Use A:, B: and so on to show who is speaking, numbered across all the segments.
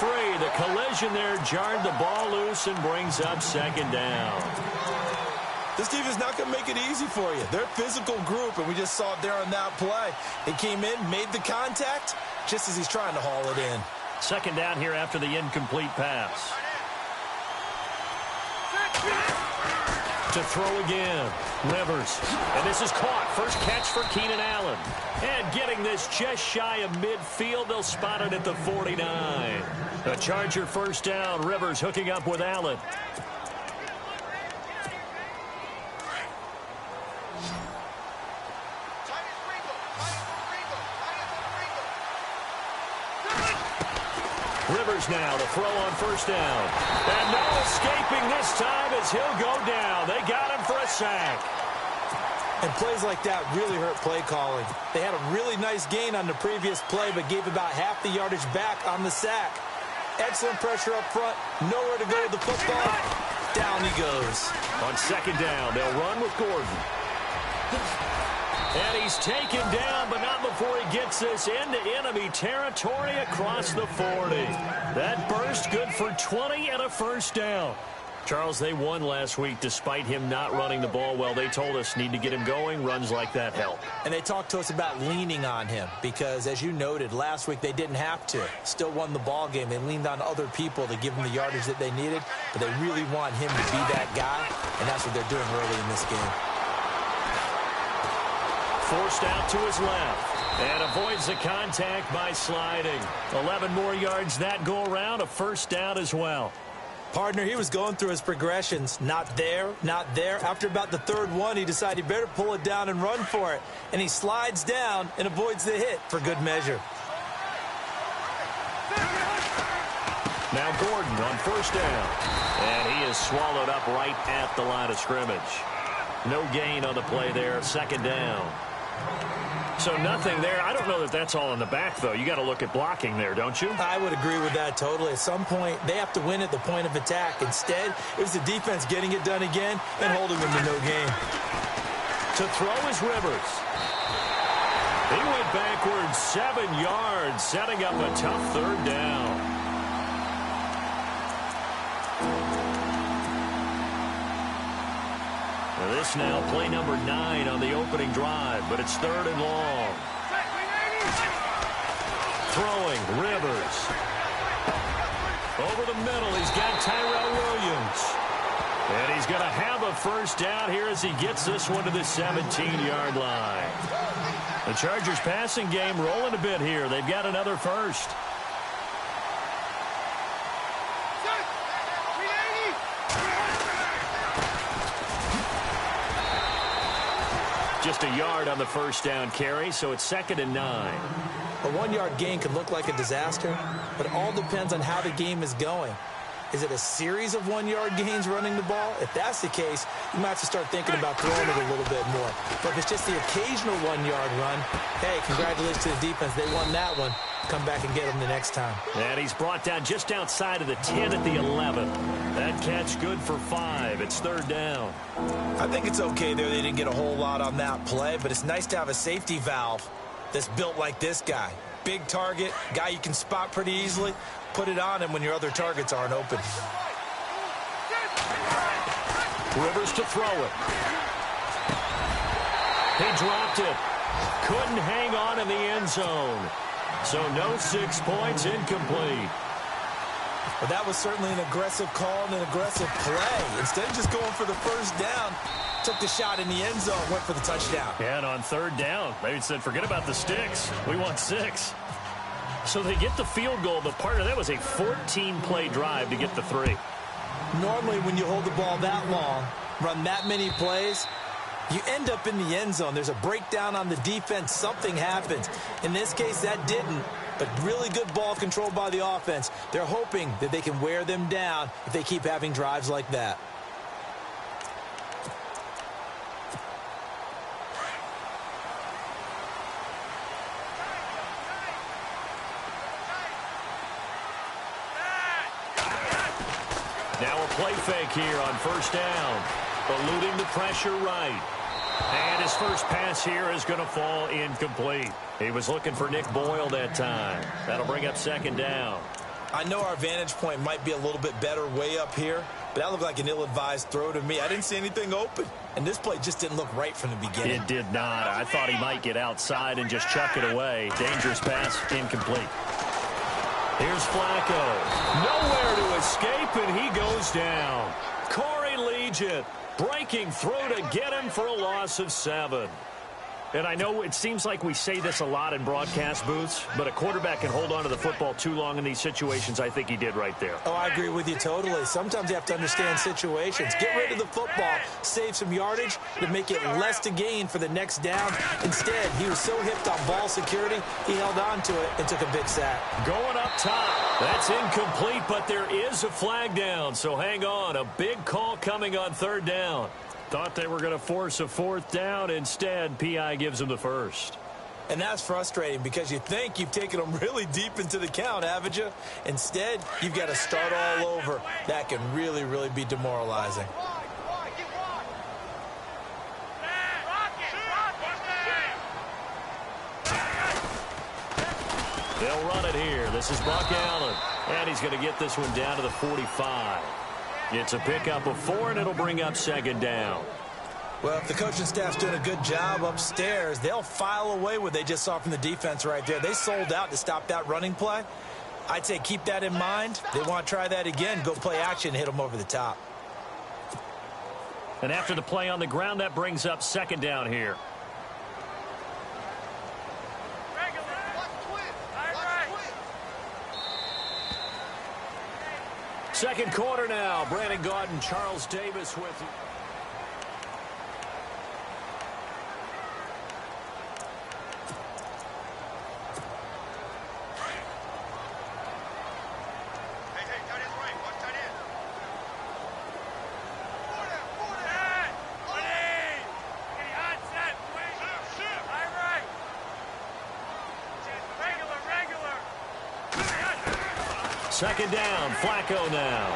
A: free. The collision there jarred the ball loose and brings up second down.
B: This team is not going to make it easy for you. They're a physical group, and we just saw it there on that play. He came in, made the contact, just as he's trying to haul it in.
A: Second down here after the incomplete pass. To throw again, Rivers. And this is caught. First catch for Keenan Allen. And getting this just shy of midfield, they'll spot it at the 49. A Charger first down. Rivers hooking up with Allen. Rivers now to throw on first down. And no escaping this time as he'll go down. They got him for a sack.
B: And plays like that really hurt play calling. They had a really nice gain on the previous play, but gave about half the yardage back on the sack. Excellent pressure up front. Nowhere to go with the football. Down he goes.
A: On second down, they'll run with Gordon. And he's taken down, but not before he gets this into enemy territory across the 40. That burst good for 20 and a first down. Charles, they won last week despite him not running the ball well. They told us need to get him going. Runs like that help.
B: And they talked to us about leaning on him because, as you noted, last week they didn't have to. Still won the ball game. They leaned on other people to give them the yardage that they needed, but they really want him to be that guy, and that's what they're doing early in this game.
A: Forced out to his left and avoids the contact by sliding. 11 more yards that go around, a first down as well.
B: Partner, he was going through his progressions. Not there, not there. After about the third one, he decided he better pull it down and run for it. And he slides down and avoids the hit for good measure.
A: Now Gordon on first down. And he is swallowed up right at the line of scrimmage. No gain on the play there, second down. So nothing there. I don't know that that's all in the back, though. You got to look at blocking there, don't you?
B: I would agree with that totally. At some point, they have to win at the point of attack. Instead, it was the defense getting it done again and holding them to no gain.
A: To throw is Rivers. He went backwards 7 yards, setting up a tough third down. This now play number 9 on the opening drive, but it's third and long. Throwing, Rivers. Over the middle, he's got Tyrell Williams. And he's going to have a first down here as he gets this one to the 17-yard line. The Chargers passing game rolling a bit here. They've got another first. Just a yard on the first down carry, so it's 2nd and 9.
B: A 1-yard gain could look like a disaster, but it all depends on how the game is going. Is it a series of 1-yard gains running the ball? If that's the case, you might have to start thinking about throwing it a little bit more. But if it's just the occasional 1-yard run, hey, congratulations to the defense. They won that one. Come back and get them the next time.
A: And he's brought down just outside of the 10 at the 11. That catch good for 5. It's third down.
B: I think it's okay there. They didn't get a whole lot on that play, but it's nice to have a safety valve that's built like this guy. Big target, guy you can spot pretty easily. Put it on him when your other targets aren't open.
A: Rivers to throw it. He dropped it. Couldn't hang on in the end zone. So no 6 points, incomplete.
B: Well, that was certainly an aggressive call and an aggressive play. Instead of just going for the first down, took the shot in the end zone, went for the touchdown.
A: Yeah, and on third down, they said, forget about the sticks. We want 6. So they get the field goal, but part of that was a 14-play drive to get the 3.
B: Normally, when you hold the ball that long, run that many plays, you end up in the end zone. There's a breakdown on the defense. Something happens. In this case, that didn't. But really good ball control by the offense. They're hoping that they can wear them down if they keep having drives like that.
A: Now a play fake here on first down. Eluding the pressure right. And his first pass here is going to fall incomplete. He was looking for Nick Boyle that time. That'll bring up second down.
B: I know our vantage point might be a little bit better way up here, but that looked like an ill-advised throw to me. I didn't see anything open, and this play just didn't look right from the beginning.
A: It did not. I thought he might get outside and just chuck it away. Dangerous pass, incomplete. Here's Flacco. Nowhere to escape, and he goes down. Corey Legent breaking through to get him for a loss of 7. And I know it seems like we say this a lot in broadcast booths, but a quarterback can hold on to the football too long in these situations. I think he did right there.
B: Oh, I agree with you totally. Sometimes you have to understand situations. Get rid of the football, save some yardage to make it less to gain for the next down. Instead, he was so hipped on ball security, he held on to it and took a big sack.
A: Going up top. That's incomplete, but there is a flag down, so hang on. A big call coming on 3rd down. Thought they were going to force a 4th down. Instead, P.I. gives them the first.
B: And that's frustrating because you think you've taken them really deep into the count, haven't you? Instead, you've got to start all over. That can really, really be demoralizing.
A: They'll run it here. This is Buck Allen. And he's going to get this one down to the 45. It's a pickup of 4, and it'll bring up 2nd down.
B: Well, if the coaching staff's doing a good job upstairs, they'll file away what they just saw from the defense right there. They sold out to stop that running play. I'd say keep that in mind. They want to try that again, go play action, hit them over the top.
A: And after the play on the ground, that brings up 2nd down here. Second quarter now. Brandon Gaudin, Charles Davis with you. Second down, Flacco now.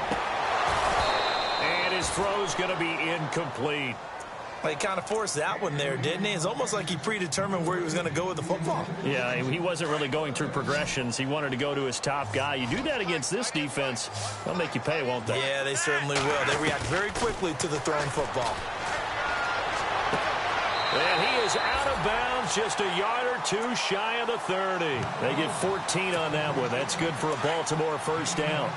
A: And his throw's going to be incomplete.
B: Well, he kind of forced that one there, didn't he? It's almost like he predetermined where he was going to go with the football.
A: Yeah, he wasn't really going through progressions. He wanted to go to his top guy. You do that against this defense, they'll make you pay, won't they?
B: Yeah, they certainly will. They react very quickly to the thrown football.
A: And he is out of bounds, just a yard or 2 shy of the 30. They get 14 on that one. That's good for a Baltimore first down.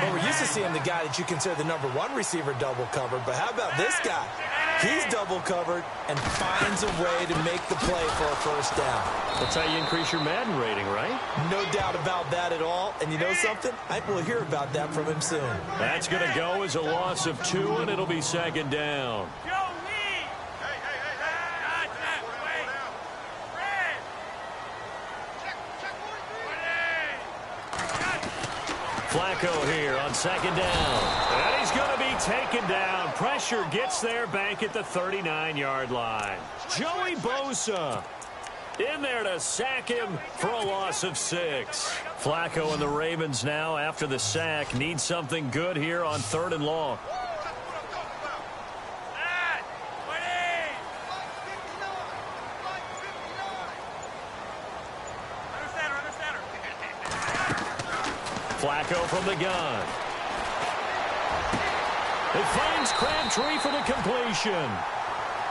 B: Well, we're used to seeing the guy that you consider the #1 receiver double covered, but how about this guy? He's double covered and finds a way to make the play for a first down.
A: That's how you increase your Madden rating, right?
B: No doubt about that at all. And you know something? I will hear about that from him soon.
A: That's going to go as a loss of 2, and it'll be 2nd down. Flacco here on 2nd down. And he's going to be taken down. Pressure gets there back at the 39-yard line. Joey Bosa in there to sack him for a loss of 6. Flacco and the Ravens now, after the sack, need something good here on 3rd and long. Flacco from the gun. It finds Crabtree for the completion.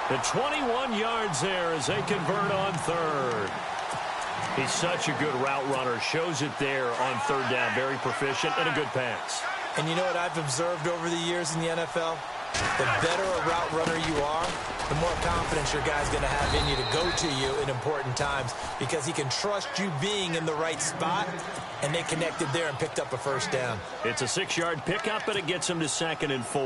A: The 21 yards there as they convert on 3rd. He's such a good route runner. Shows it there on 3rd down. Very proficient and a good pass.
B: And you know what I've observed over the years in the NFL? The better a route runner you are, the more confidence your guy's going to have in you to go to you in important times because he can trust you being in the right spot, and they connected there and picked up a first down.
A: It's a 6-yard pickup, and it gets him to 2nd and 4.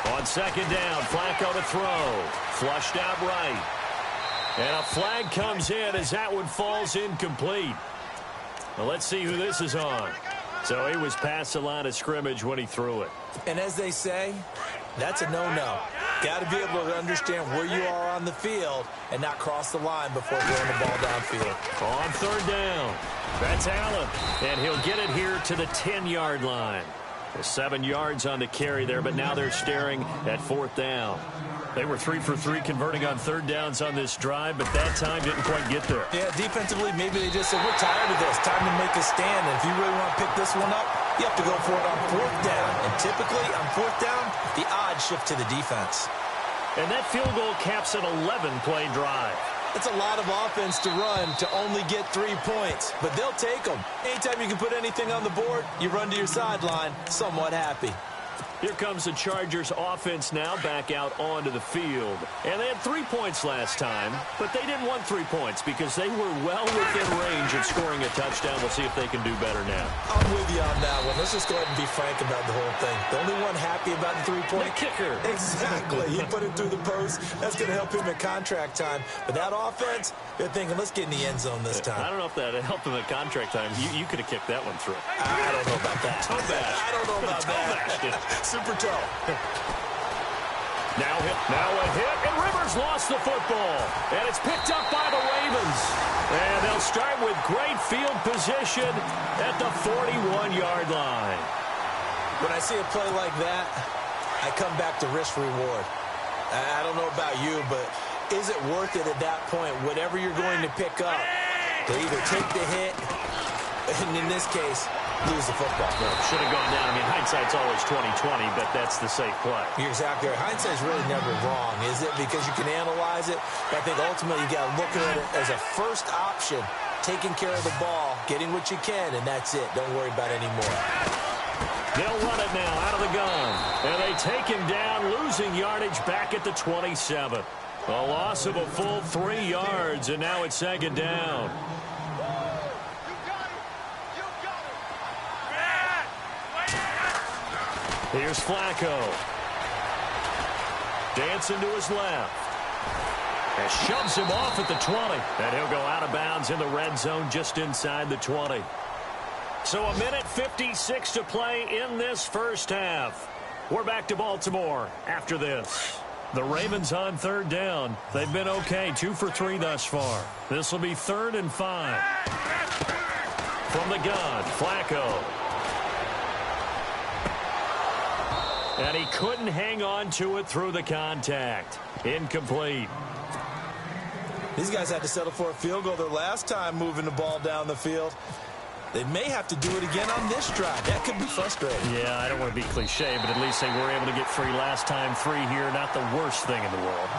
A: On 2nd down, Flacco to throw. Flushed out right. And a flag comes in as that one falls incomplete. Well, let's see who this is on. So he was past the line of scrimmage when he threw it.
B: And as they say, that's a no-no. Got to be able to understand where you are on the field and not cross the line before throwing the ball downfield.
A: On third down, that's Allen, and he'll get it here to the 10-yard line. 7 yards on the carry there, but now they're staring at fourth down. They were 3 for 3 converting on third downs on this drive, but that time didn't quite get there.
B: Yeah, defensively, maybe they just said, we're tired of this. Time to make a stand. And if you really want to pick this one up, you have to go for it on fourth down. And typically, on fourth down, the odds shift to the defense.
A: And that field goal caps an 11-play drive.
B: It's a lot of offense to run to only get 3 points, but they'll take them. Anytime you can put anything on the board, you run to your sideline somewhat happy.
A: Here comes the Chargers offense now back out onto the field. And they had 3 points last time, but they didn't want 3 points because they were well within range of scoring a touchdown. We'll see if they can do better now.
B: I'm with you on that one. Let's just go ahead and be frank about the whole thing. The only one happy about the 3-point
A: kicker.
B: Exactly. He put it through the post. That's going to help him at contract time. But that offense, they're thinking, let's get in the end zone this time.
A: I don't know if that helped him at contract time. You could have kicked that one through.
B: I don't know about that.
A: I
B: don't know about that. Super toe.
A: Now a hit, and Rivers lost the football. And it's picked up by the Ravens. And they'll start with great field position at the 41-yard line.
B: When I see a play like that, I come back to risk-reward. I don't know about you, but is it worth it at that point, whatever you're going to pick up, to either take the hit, and in this case, lose the football?
A: Well, should have gone down. I mean, hindsight's always 20/20, but that's the safe play.
B: You're exactly right. Hindsight's really never wrong, is it? Because you can analyze it. But I think ultimately you got to look at it as a first option, taking care of the ball, getting what you can, and that's it. Don't worry about it anymore.
A: They'll run it now out of the gun. And they take him down, losing yardage back at the 27. A loss of a full 3 yards, and now it's second down. Here's Flacco. Dancing to his left. And shoves him off at the 20. And he'll go out of bounds in the red zone just inside the 20. So a minute 56 to play in this first half. We're back to Baltimore after this. The Ravens on third down. They've been okay, 2 for 3 thus far. This will be 3rd and 5. From the gun, Flacco. And he couldn't hang on to it through the contact. Incomplete.
B: These guys had to settle for a field goal their last time moving the ball down the field. They may have to do it again on this drive. That could be frustrating.
A: Yeah, I don't want to be cliche, but at least they were able to get 3 last time. 3 here, not the worst thing in the world.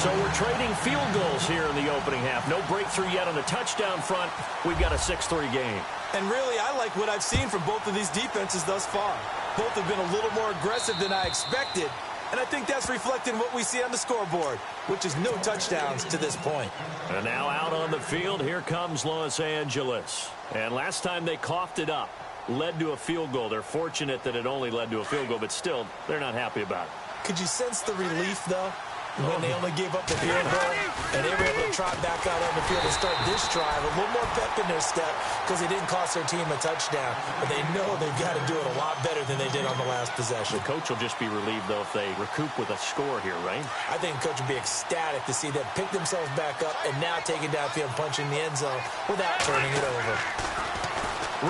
A: So we're trading field goals here in the opening half. No breakthrough yet on the touchdown front. We've got a 6-3 game.
B: And really, I like what I've seen from both of these defenses thus far. Both have been a little more aggressive than I expected. And I think that's reflected in what we see on the scoreboard, which is no touchdowns to this point.
A: And now out on the field, here comes Los Angeles. And last time they coughed it up, led to a field goal. They're fortunate that it only led to a field goal, but still, they're not happy about it.
B: Could you sense the relief, though, when they only gave up the field goal and they were able to trot back out on the field and start this drive? A little more pep in their step because they didn't cost their team a touchdown. But they know they've got to do it a lot better than they did on the last possession.
A: The coach will just be relieved, though, if they recoup with a score here, right?
B: I think the coach will be ecstatic to see them pick themselves back up and now take it downfield and punch in the end zone without turning it over.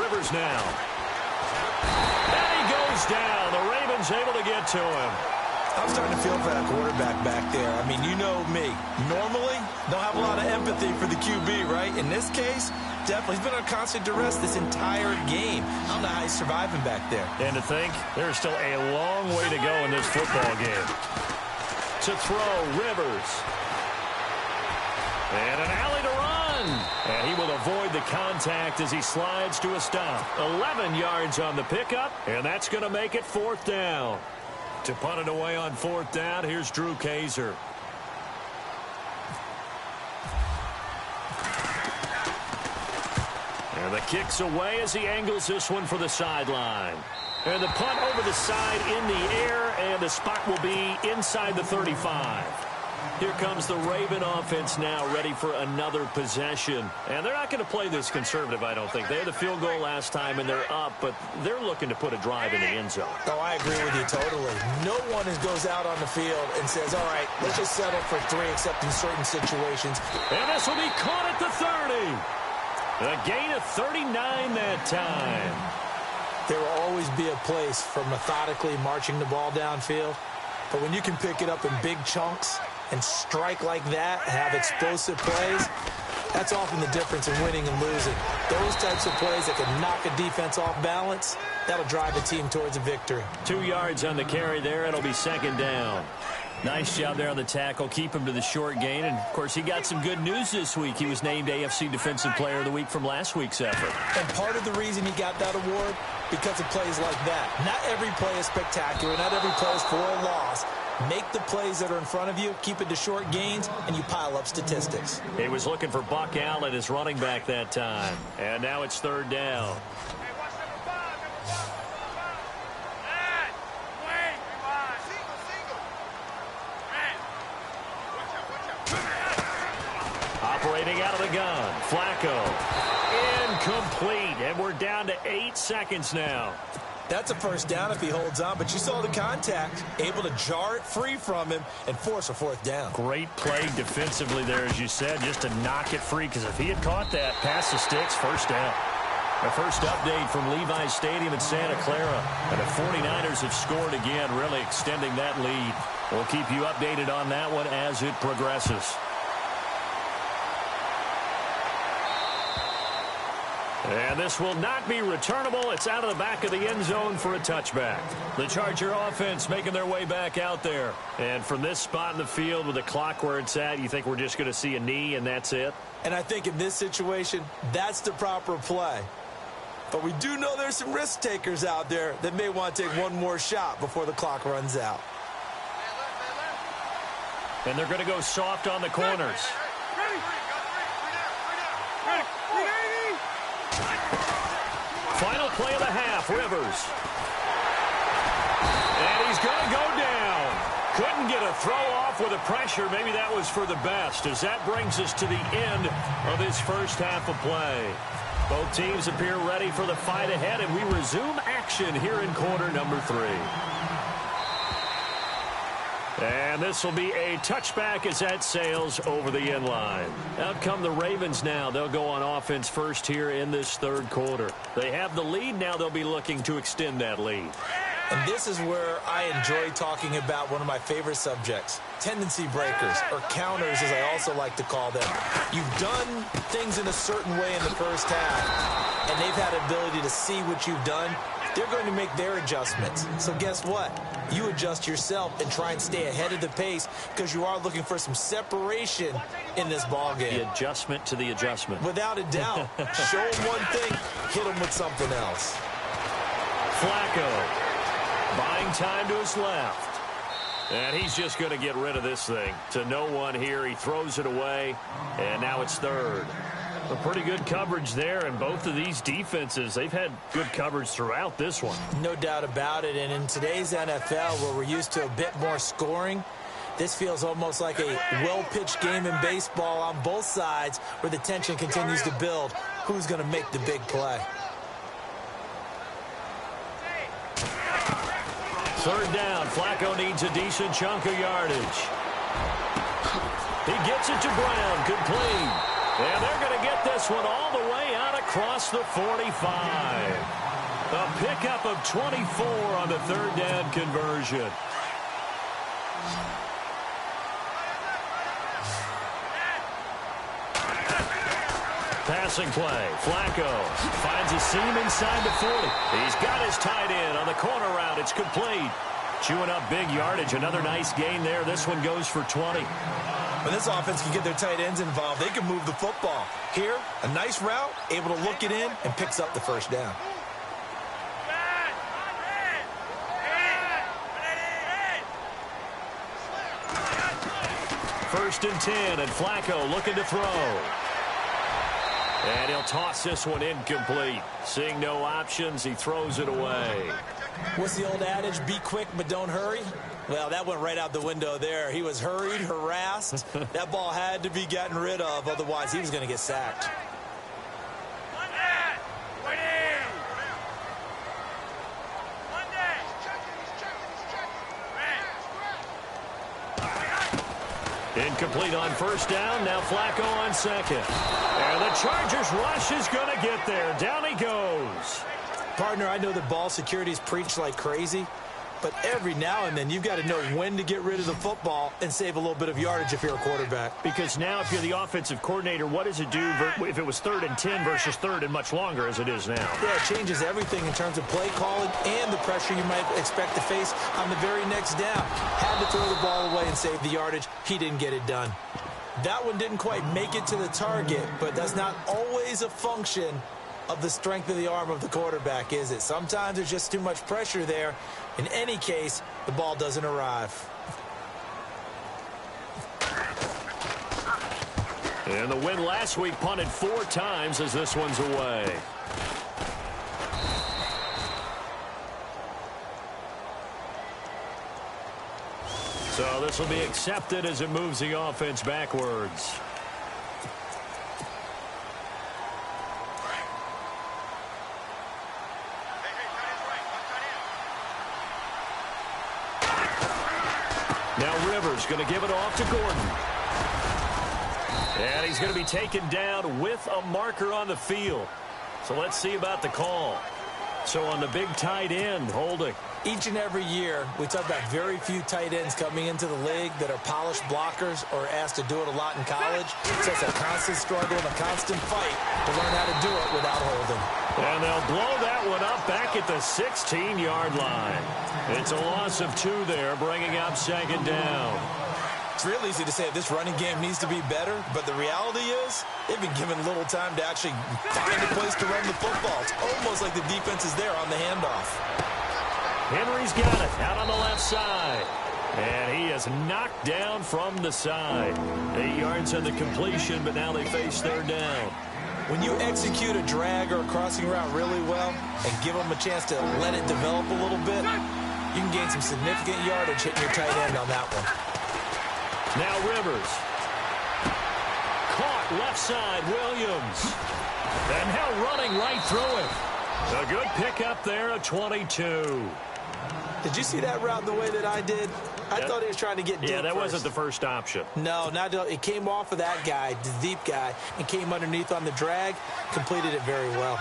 A: Rivers now. And he goes down. The Ravens able to get to him.
B: I'm starting to feel for that quarterback back there. I mean, you know me. Normally, don't have a lot of empathy for the QB, right? In this case, definitely. He's been on constant duress this entire game. I don't know how he's surviving back there.
A: And to think, there's still a long way to go in this football game. To throw, Rivers. And an alley to run. And he will avoid the contact as he slides to a stop. 11 yards on the pickup, and that's going to make it 4th down. To punt it away on 4th down, here's Drew Kaiser. And the kick's away as he angles this one for the sideline. And the punt over the side in the air, and the spot will be inside the 35. Here comes the Raven offense now, ready for another possession. And they're not going to play this conservative, I don't think. They had the field goal last time, and they're up, but they're looking to put a drive in the end zone.
B: Oh, I agree with you totally. No one goes out on the field and says, all right, let's just settle for 3, except in certain situations.
A: And this will be caught at the 30. A gain of 39 that time.
B: There will always be a place for methodically marching the ball downfield. But when you can pick it up in big chunks and strike like that, have explosive plays, that's often the difference in winning and losing. Those types of plays that can knock a defense off balance, that'll drive the team towards a victory.
A: 2 yards on the carry there. It'll be second down. Nice job there on the tackle. Keep him to the short gain. And, of course, he got some good news this week. He was named AFC Defensive Player of the Week from last week's effort.
B: And part of the reason he got that award, because of plays like that. Not every play is spectacular. Not every play is for a loss. Make the plays that are in front of you, keep it to short gains, and you pile up statistics.
A: He was looking for Buck Allen as running back that time. And now it's third down. Operating out of the gun, Flacco. Incomplete, and we're down to 8 seconds now.
B: That's a first down if he holds on, but you saw the contact, able to jar it free from him and force a fourth down.
A: Great play defensively there, as you said, just to knock it free, because if he had caught that, past the sticks, first down. The first update from Levi's Stadium in Santa Clara, and the 49ers have scored again, really extending that lead. We'll keep you updated on that one as it progresses. And this will not be returnable. It's out of the back of the end zone for a touchback. The Charger offense making their way back out there. And from this spot in the field with the clock where it's at, you think we're just going to see a knee and that's it?
B: And I think in this situation, that's the proper play. But we do know there's some risk takers out there that may want to take one more shot before the clock runs out.
A: And they're going to go soft on the corners. Final play of the half, Rivers. And he's going to go down. Couldn't get a throw off with the pressure. Maybe that was for the best, as that brings us to the end of this first half of play. Both teams appear ready for the fight ahead, and we resume action here in quarter number 3. And this will be a touchback as that sails over the end line. Out come the Ravens now. They'll go on offense first here in this third quarter. They have the lead. Now they'll be looking to extend that lead.
B: And this is where I enjoy talking about one of my favorite subjects, tendency breakers, or counters as I also like to call them. You've done things in a certain way in the first half, and they've had the ability to see what you've done. They're going to make their adjustments. So guess what? You adjust yourself and try and stay ahead of the pace, because you are looking for some separation in this ball game.
A: The adjustment to the adjustment.
B: Without a doubt. Show them one thing, hit them with something else.
A: Flacco buying time to his left. And he's just going to get rid of this thing. To no one here. He throws it away, and now it's third. A pretty good coverage there, and both of these defenses, they've had good coverage throughout this one.
B: No doubt about it, and in today's NFL, where we're used to a bit more scoring, this feels almost like a well-pitched game in baseball on both sides, where the tension continues to build. Who's going to make the big play?
A: Third down. Flacco needs a decent chunk of yardage. He gets it to Brown. Complete. And they're going to get this one all the way out across the 45. A pickup of 24 on the third down conversion. Passing play. Flacco finds a seam inside the 40. He's got his tight end on the corner route. It's complete. Chewing up big yardage. Another nice gain there. This one goes for 20.
B: When this offense can get their tight ends involved, they can move the football. Here, a nice route, able to look it in, and picks up the first down.
A: First and 10, and Flacco looking to throw. And he'll toss this one incomplete. Seeing no options, he throws it away.
B: What's the old adage? Be quick, but don't hurry. Well, that went right out the window there. He was hurried, harassed. That ball had to be gotten rid of, otherwise he was going to get sacked.
A: Incomplete on first down. Now Flacco on second. And the Chargers rush is going to get there. Down he goes.
B: Partner, I know that ball security is preached like crazy, but every now and then you've got to know when to get rid of the football and save a little bit of yardage if you're a quarterback.
A: Because now if you're the offensive coordinator, what does it do if it was 3rd and 10 versus 3rd and much longer as it is now?
B: Yeah, it changes everything in terms of play calling and the pressure you might expect to face on the very next down. Had to throw the ball away and save the yardage. He didn't get it done. That one didn't quite make it to the target, but that's not always a function of the strength of the arm of the quarterback, is it? Sometimes there's just too much pressure there. In any case, the ball doesn't arrive.
A: And the win last week punted 4 times as this one's away. So this will be accepted as it moves the offense backwards. Now Rivers going to give it off to Gordon. And he's going to be taken down with a marker on the field. So let's see about the call. So on the big tight end, holding.
B: Each and every year, we talk about very few tight ends coming into the league that are polished blockers or asked to do it a lot in college. So it's a constant struggle and a constant fight to learn how to do it without holding.
A: And they'll blow that one up back at the 16-yard line. It's a loss of 2 there, bringing up 2nd down.
B: It's real easy to say this running game needs to be better, but the reality is they've been given little time to actually find a place to run the football. It's almost like the defense is there on the handoff.
A: Henry's got it out on the left side. And he is knocked down from the side. 8 yards on the completion, but now they face 3rd down.
B: When you execute a drag or a crossing route really well and give them a chance to let it develop a little bit, you can gain some significant yardage hitting your tight end on that one.
A: Now Rivers. Caught left side, Williams. And now running right through it. A good pickup there at 22.
B: Did you see that route the way that I did? I thought he was trying to get deep.
A: Yeah, that
B: first.
A: wasn't the first option.
B: No, it came off of that guy, the deep guy, and came underneath on the drag, completed it very well.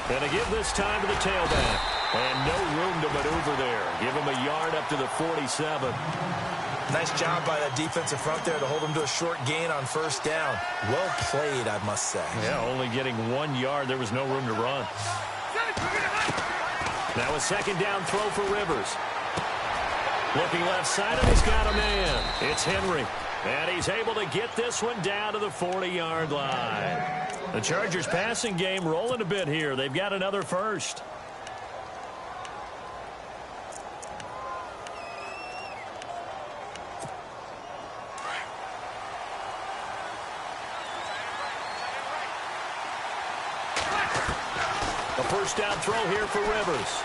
A: And to give this time to the tailback. And no room to maneuver there. Give him a yard up to the 47.
B: Nice job by that defensive front there to hold him to a short gain on first down. Well played, I must say.
A: Yeah, only getting 1 yard. There was no room to run. Now a 2nd down throw for Rivers. Looking left side, and he's got a man. It's Henry. And he's able to get this one down to the 40-yard line. The Chargers passing game rolling a bit here. They've got another first. A first down throw here for Rivers.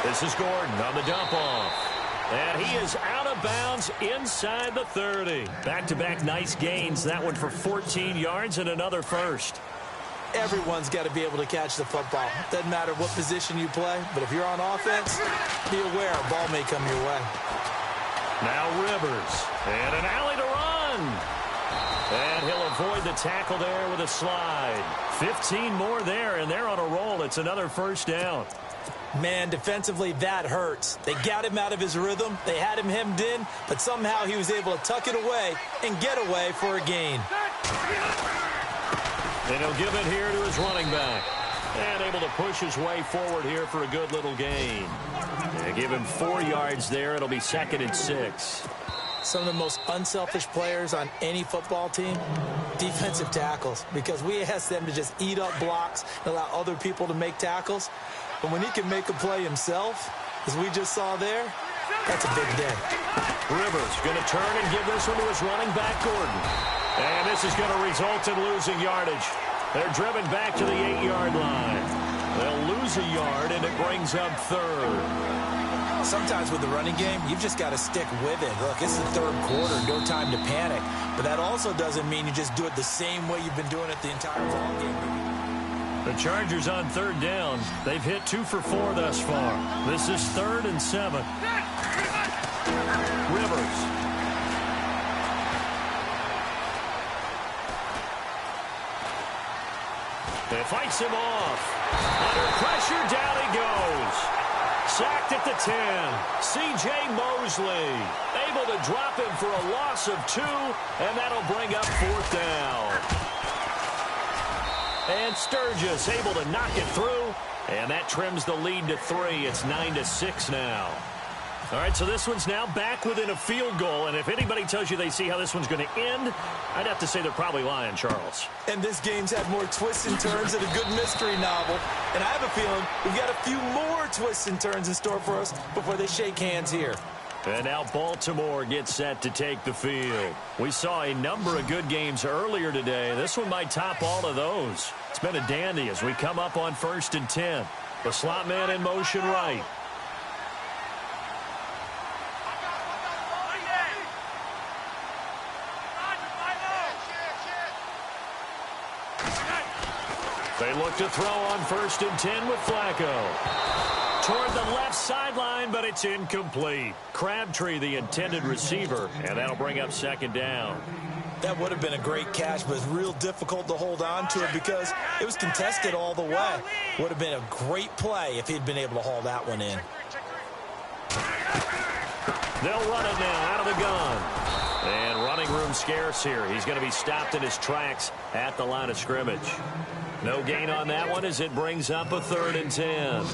A: This is Gordon on the dump off. And he is out of bounds inside the 30. Back-to-back nice gains. That one for 14 yards and another first.
B: Everyone's got to be able to catch the football. Doesn't matter what position you play, but if you're on offense, be aware a ball may come your way.
A: Now Rivers. And an alley to run. And he'll avoid the tackle there with a slide. 15 more there, and they're on a roll. It's another first down.
B: Man, defensively, that hurts. They got him out of his rhythm. They had him hemmed in, but somehow he was able to tuck it away and get away for a gain.
A: And he'll give it here to his running back. And able to push his way forward here for a good little gain. And give him 4 yards there. It'll be 2nd and 6.
B: Some of the most unselfish players on any football team, defensive tackles, because we ask them to just eat up blocks and allow other people to make tackles. But when he can make a play himself, as we just saw there, that's a big day.
A: Rivers going to turn and give this one to his running back, Gordon. And this is going to result in losing yardage. They're driven back to the 8-yard line. They'll lose a yard, and it brings up third.
B: Sometimes with the running game, you've just got to stick with it. Look, it's the third quarter, no time to panic. But that also doesn't mean you just do it the same way you've been doing it the entire ball game.
A: The Chargers on third down. They've hit 2 for 4 thus far. This is 3rd and 7. Rivers. They fights him off. Under pressure, down he goes. Sacked at the 10. C.J. Mosley able to drop him for a loss of 2, and that'll bring up 4th down. And Sturgis able to knock it through, and that trims the lead to 3. It's 9-6 now. All right, so this one's now back within a field goal, and if anybody tells you they see how this one's going to end, I'd have to say they're probably lying, Charles.
B: And this game's had more twists and turns than a good mystery novel. And I have a feeling we've got a few more twists and turns in store for us before they shake hands here.
A: And now Baltimore gets set to take the field. We saw a number of good games earlier today. This one might top all of those. It's been a dandy as we come up on 1st and 10. The slot man in motion right. They look to throw on 1st and 10 with Flacco. Toward the left sideline, but it's incomplete. Crabtree, the intended receiver, and that'll bring up 2nd down.
B: That would have been a great catch, but it's real difficult to hold on to it because it was contested all the way. Would have been a great play if he'd been able to haul that one in.
A: They'll run it now out of the gun. And running room scarce here. He's going to be stopped in his tracks at the line of scrimmage. No gain on that one as it brings up a 3rd and 10.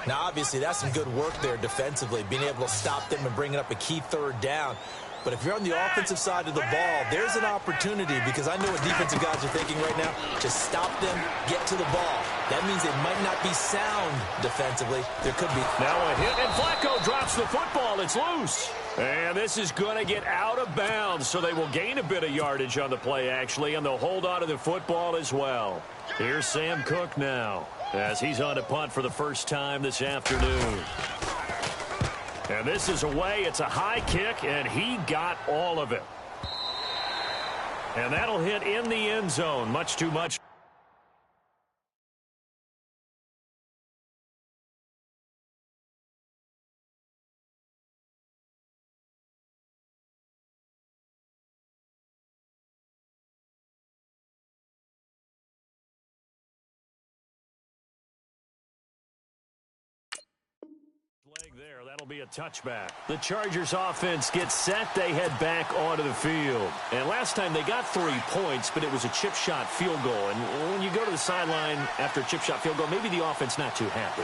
B: Now, obviously, that's some good work there defensively, being able to stop them and bringing up a key 3rd down. But if you're on the offensive side of the ball, there's an opportunity because I know what defensive guys are thinking right now. Just stop them, get to the ball. That means they might not be sound defensively. There could be.
A: Now a hit, and Flacco drops the football. It's loose. And this is going to get out of bounds, so they will gain a bit of yardage on the play, actually, and they'll hold on to the football as well. Here's Sam Cook now as he's on a punt for the first time this afternoon. And this is away. It's a high kick, and he got all of it. And that'll hit in the end zone. Much too much. There, that'll be a touchback. The Chargers offense gets set. They head back onto the field. And last time they got 3 points, but it was a chip shot field goal. And when you go to the sideline after a chip shot field goal, maybe the offense not too happy.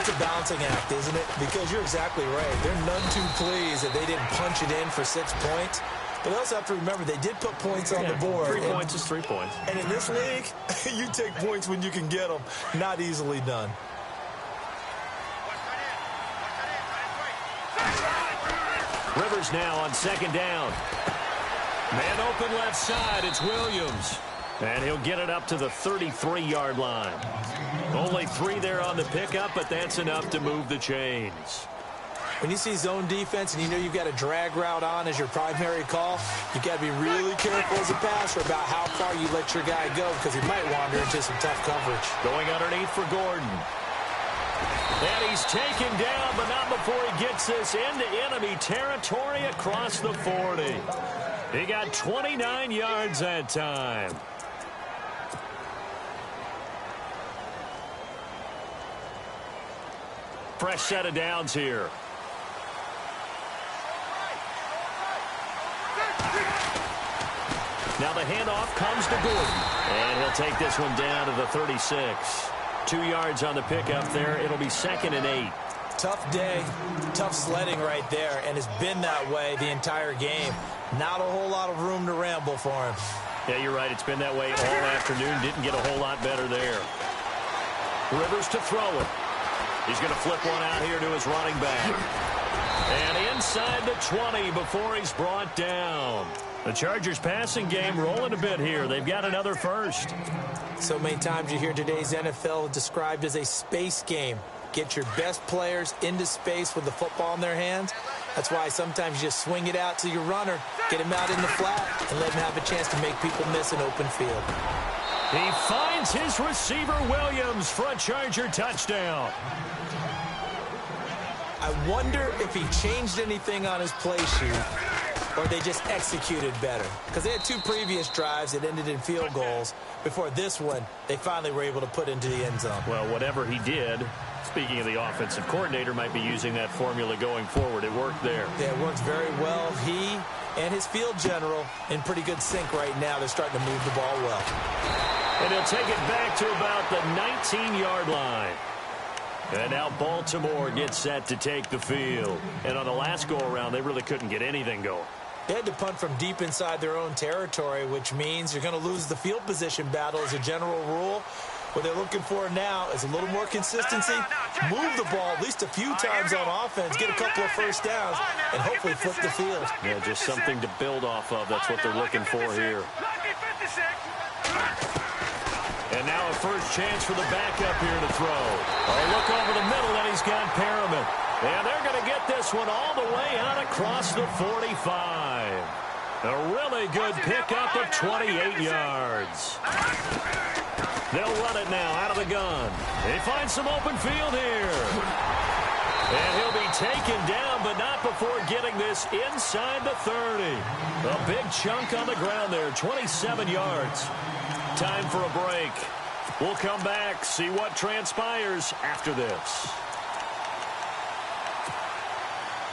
B: It's a balancing act, isn't it? Because you're exactly right. They're none too pleased that they didn't punch it in for 6 points. But they also have to remember they did put points on the board.
A: 3 points is 3 points.
B: And in this league, you take points when you can get them. Not easily done.
A: Rivers now on 2nd down. Man open left side. It's Williams. And he'll get it up to the 33-yard line. Only 3 there on the pickup, but that's enough to move the chains.
B: When you see zone defense and you know you've got a drag route on as your primary call, you've got to be really careful as a passer about how far you let your guy go because he might wander into some tough coverage.
A: Going underneath for Gordon. And he's taken down, but not before he gets this into enemy territory across the 40. He got 29 yards that time. Fresh set of downs here. Now the handoff comes to Gordon. And he'll take this one down to the 36. 2 yards on the pickup there. It'll be 2nd and 8.
B: Tough day, tough sledding right there, and it's been that way the entire game. Not a whole lot of room to ramble for him.
A: Yeah, you're right. It's been that way all afternoon. Didn't get a whole lot better there. Rivers to throw it. He's going to flip one out here to his running back. And inside the 20 before he's brought down. The Chargers passing game rolling a bit here. They've got another first.
B: So many times you hear today's NFL described as a space game. Get your best players into space with the football in their hands. That's why sometimes you just swing it out to your runner, get him out in the flat, and let him have a chance to make people miss an open field.
A: He finds his receiver, Williams, for a Charger touchdown.
B: I wonder if he changed anything on his play sheet or they just executed better. Because they had 2 previous drives that ended in field goals. Before this one, they finally were able to put into the end zone.
A: Well, whatever he did, speaking of the offensive coordinator, might be using that formula going forward. It worked there.
B: Yeah, it works very well. He and his field general in pretty good sync right now. They're starting to move the ball well.
A: And he'll take it back to about the 19-yard line. And now Baltimore gets set to take the field. And on the last go-around, they really couldn't get anything going.
B: They had to punt from deep inside their own territory, which means you're going to lose the field position battle as a general rule. What they're looking for now is a little more consistency, move the ball at least a few times on offense, get a couple of first downs, and hopefully flip the field.
A: Yeah, just something to build off of. That's what they're looking for here. And now a first chance for the backup here to throw. Oh, look over the middle, and he's got Perriman. And they're going to get this one all the way out across the 45. A really good pickup of 28 yards. They'll run it now out of the gun. They find some open field here. And he'll be taken down, but not before getting this inside the 30. A big chunk on the ground there, 27 yards. Time for a break. We'll come back, see what transpires after this.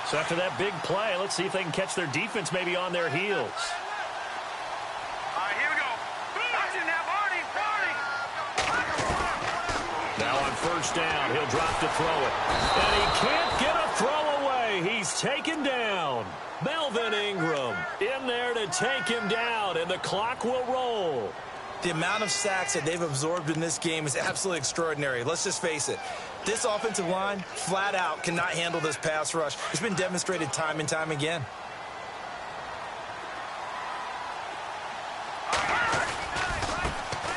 A: So after that big play, let's see if they can catch their defense maybe on their heels.
C: All right, here we go. Watch it now, Barney.
A: Now on first down, he'll drop to throw it. And he can't get a throw away. He's taken down. Melvin Ingram in there to take him down, and the clock will roll.
B: The amount of sacks that they've absorbed in this game is absolutely extraordinary. Let's just face it. This offensive line, flat out, cannot handle this pass rush. It's been demonstrated time and time again.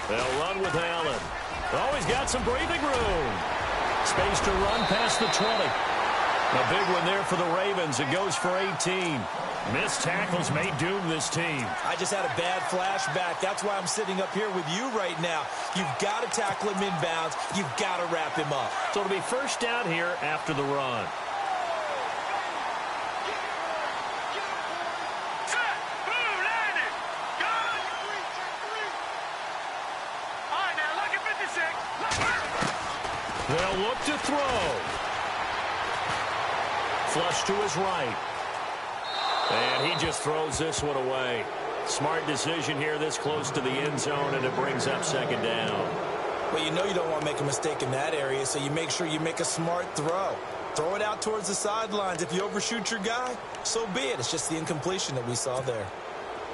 A: They'll run with Allen. Oh, he's got some breathing room. Space to run past the 20. A big one there for the Ravens. It goes for 18. Missed tackles may doom this team.
B: I just had a bad flashback. That's why I'm sitting up here with you right now. You've got to tackle him inbounds. You've got to wrap him up.
A: So it'll be first down here after the run.
C: Set. Boom, landed. Go. All right, now look at 56.
A: They'll look to throw. Flush to his right. And he just throws this one away. Smart decision here this close to the end zone, and it brings up second down.
B: Well, you know you don't want to make a mistake in that area, so you make sure you make a smart throw. Throw it out towards the sidelines. If you overshoot your guy, so be it. It's just the incompletion that we saw there.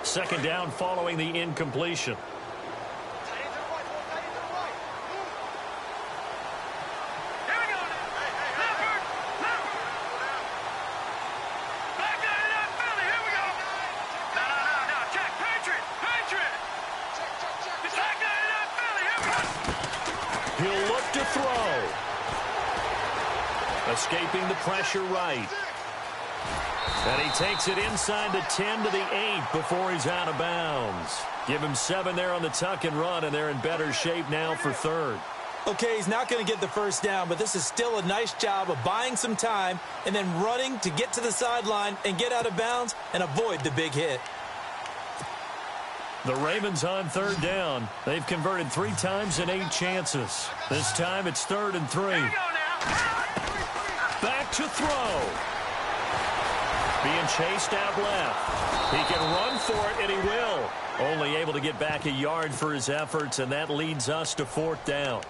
A: Second down following the incompletion. He'll look to throw. Escaping the pressure right. And he takes it inside the 10 to the 8 before he's out of bounds. Give him 7 there on the tuck and run, and they're in better shape now for third.
B: Okay, he's not going to get the first down, but this is still a nice job of buying some time and then running to get to the sideline and get out of bounds and avoid the big hit.
A: The Ravens on third down. They've converted 3 times in 8 chances. This time it's 3rd and 3. Back to throw. Being chased out left. He can run for it, and he will. Only able to get back a yard for his efforts, and that leads us to 4th down.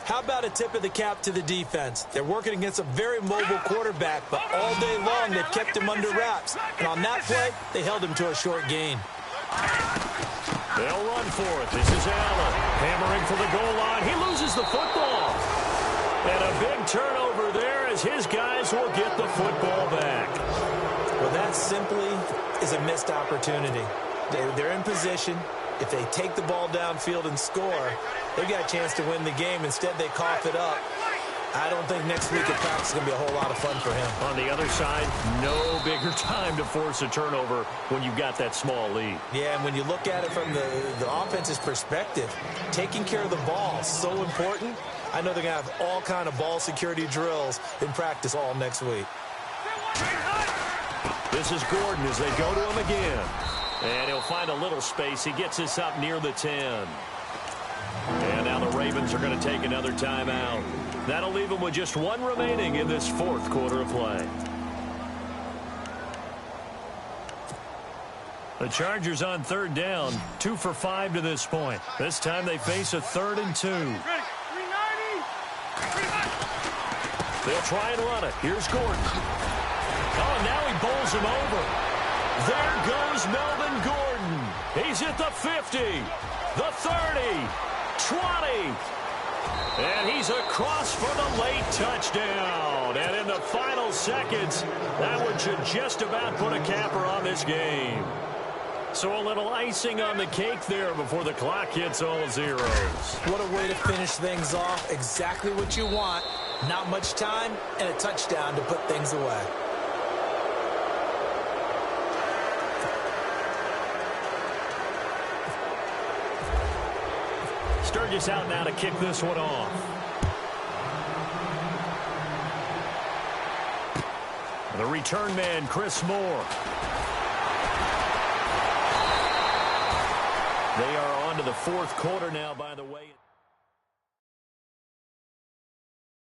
B: How about a tip of the cap to the defense? They're working against a very mobile quarterback, but all day long they've kept him under wraps. And on that play, they held him to a short gain.
A: They'll run for it. This is Allen. Hammering for the goal line. He loses the football. And a big turnover there as his guys will get the football back.
B: Well, that simply is a missed opportunity. They're in position. If they take the ball downfield and score, they've got a chance to win the game. Instead, they cough it up. I don't think next week at practice is going to be a whole lot of fun for him.
A: On the other side, no bigger time to force a turnover when you've got that small lead.
B: Yeah, and when you look at it from the offense's perspective, taking care of the ball is so important. I know they're going to have all kind of ball security drills in practice all next week.
A: This is Gordon as they go to him again. And he'll find a little space. He gets this up near the 10. And now the Ravens are going to take another timeout. That'll leave them with just one remaining in this fourth quarter of play. The Chargers on third down, 2 for 5 to this point. This time they face a 3rd and 2. They'll try and run it. Here's Gordon. Oh, now he bowls him over. There goes Melvin Gordon. He's at the 50, the 30, 20. And he's across for the late touchdown. And in the final seconds, that one should just about put a capper on this game. So a little icing on the cake there before the clock hits all zeros.
B: What a way to finish things off. Exactly what you want. Not much time and a touchdown to put things away.
A: Sturgis out now to kick this one off. The return man, Chris Moore. They are on to the fourth quarter now, by the way.